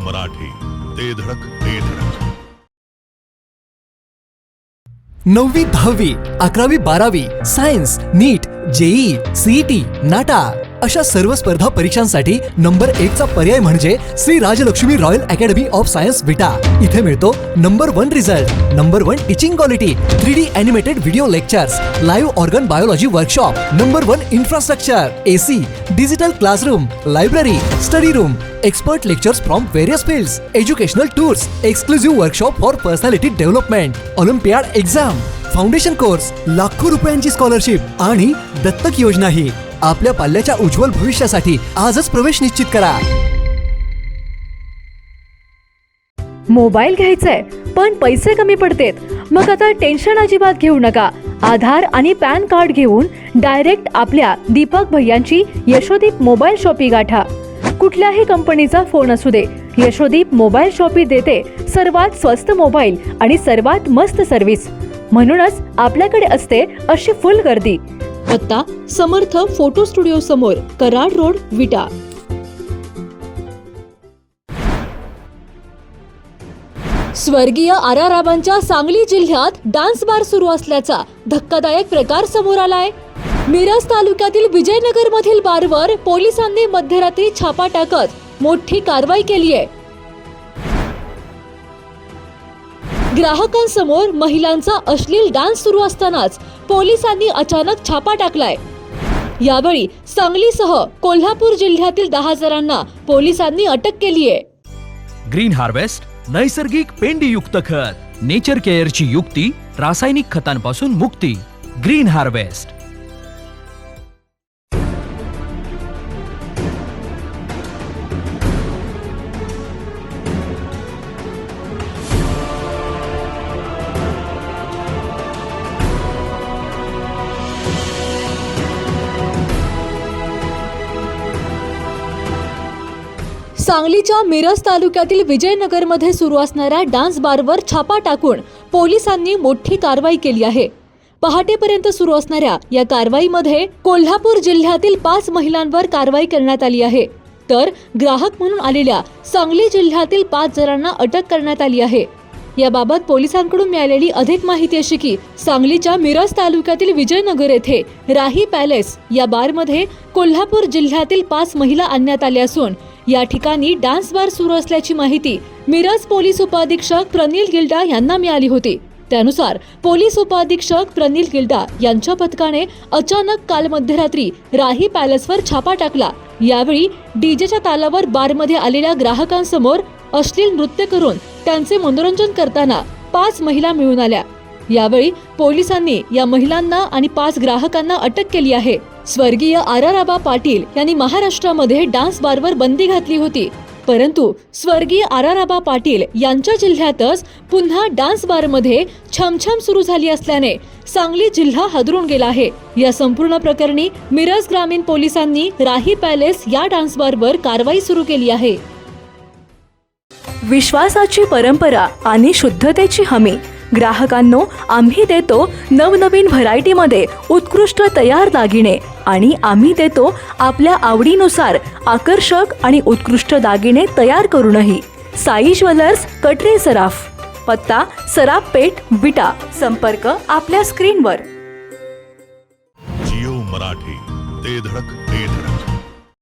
मराठी, ते धडक ते धडक. 9वी 10वी 11वी 12वी science, NEET, JEE, CET, NATA अशा सर्व स्पर्धा परीक्षांसाठी नंबर 1 चा पर्याय म्हणजे Shri Rajlakshmi royal academy of science Vita. इथे मिळतो number 1 result, number 1 teaching quality, 3D animated video lectures, live organ biology workshop, number 1 infrastructure, AC, digital classroom, library, study room, expert lectures from various fields, educational tours, exclusive workshop for personality development, olympiad exam, foundation course, लाखो रुपयांची scholarship आणि दत्तक योजनाही. आपल्या पाल्याच्या उज्ज्वल भविष्यासाठी आजच प्रवेश निश्चित करा. मोबाईल घ्यायचाय पण पैसे कमी पडतेत, मग आता टेन्शन अजिबात घेऊ नका. आधार आणि पॅन कार्ड घेऊन डायरेक्ट आपल्या दीपक भैयांची यशोदीप मोबाईल शॉपी गाठा. कुठल्याही कंपनीचा फोन असू दे, यशोदीप मोबाईल शॉपी देते सर्वात स्वस्त मोबाईल आणि सर्वात मस्त सर्व्हिस. म्हणूनच आपल्याकडे असते अशी फुल गर्दी. पत्ता समर्थ फोटो स्टुडिओ समोर, कराड रोड, विटा. स्वर्गीय आराराबांच्या सांगली जिल्ह्यात डान्स बार सुरू असल्याचा धक्कादायक प्रकार समोर आलाय. मिरज तालुक्यातील विजयनगर मधील बारवर पोलिसांनी मध्यरात्री छापा टाकत मोठी कारवाई केली आहे. ग्राहकांसमोर महिलांचा अश्लील डान्स सुरू असतानाच पोलिसांनी अचानक छापा टाकलाय. यावेळी सांगलीसह कोल्हापूर जिल्ह्यातील 10 जणांना पोलिसांनी अटक केली आहे. ग्रीन हार्वेस्ट नैसर्गिक पेंडीयुक्त खत, नेचर केअरची युक्ती, रासायनिक खतांपासून मुक्ती. Green harvest. सांगलीच्या मिरज तालुक्यातील विजयनगरमध्ये सुरू असणाऱ्या डान्स बारवर छापा टाकून पोलिसांनी मोठी कारवाई केली आहे. पहाटेपर्यंत सुरू असणाऱ्या या कारवाईमध्ये कोल्हापूर जिल्ह्यातील 5 महिलांवर कारवाई करण्यात आली आहे, तर ग्राहक म्हणून आलेल्या सांगली जिल्ह्यातील 5 जणांना अटक करण्यात आली आहे. याबाबत पोलिसांकडून मिळालेली अधिक माहिती अशी की सांगलीच्या मिरज तालुक्यातील विजयनगर येथे राही पॅलेस या बारमध्ये कोल्हापूर जिल्ह्यातील 5 महिला आणण्यात आल्या असून या ठिकाणी डान्स बार सुरू असल्याची माहिती मिरज पोलीस उपअधीक्षक प्रनिल गिल्डा यांना मिळाली होती. त्यानुसार पोलीस उपअधीक्षक प्रनिल गिल्डा यांच्या पथकाने अचानक काल मध्यरात्री राही पॅलेसवर छापा टाकला. यावेळी डीजेच्या तालावर बारमध्ये आलेल्या ग्राहकांसमोर अश्लील नृत्य करून त्यांचे मनोरंजन करताना 5 महिला मिळून आल्या. यावेळी पोलिसांनी या महिलांना आणि 5 ग्राहकांना अटक केली आहे. स्वर्गीय आराराबा पाटील यांनी महाराष्ट्रामध्ये डान्स बारवर बंदी घातली होती, परंतु स्वर्गीय आराराबा पाटील यांच्या जिल्ह्यातच पुन्हा डान्स बारमध्ये छमछम सुरू झाली असल्याने सांगली जिल्हा हादरून गेला आहे. या संपूर्ण प्रकरणी मिरज ग्रामीण पोलिसांनी राही पॅलेस या डान्स बारवर कारवाई सुरू केली आहे. विश्वासाची परंपरा आणि शुद्धतेची हमी. ग्राहकांनो, आम्ही देतो नवनवीन व्हरायटीमध्ये उत्कृष्ट तयार दागिने आणि आम्ही देतो आपल्या आवडीनुसार आकर्षक आणि उत्कृष्ट दागिने तयार करूनही. साई ज्वेलर्स, कटरे सराफ. पत्ता सराफ पेठ, विटा. संपर्क आपल्या स्क्रीनवर. जिओ मराठी, ते धडक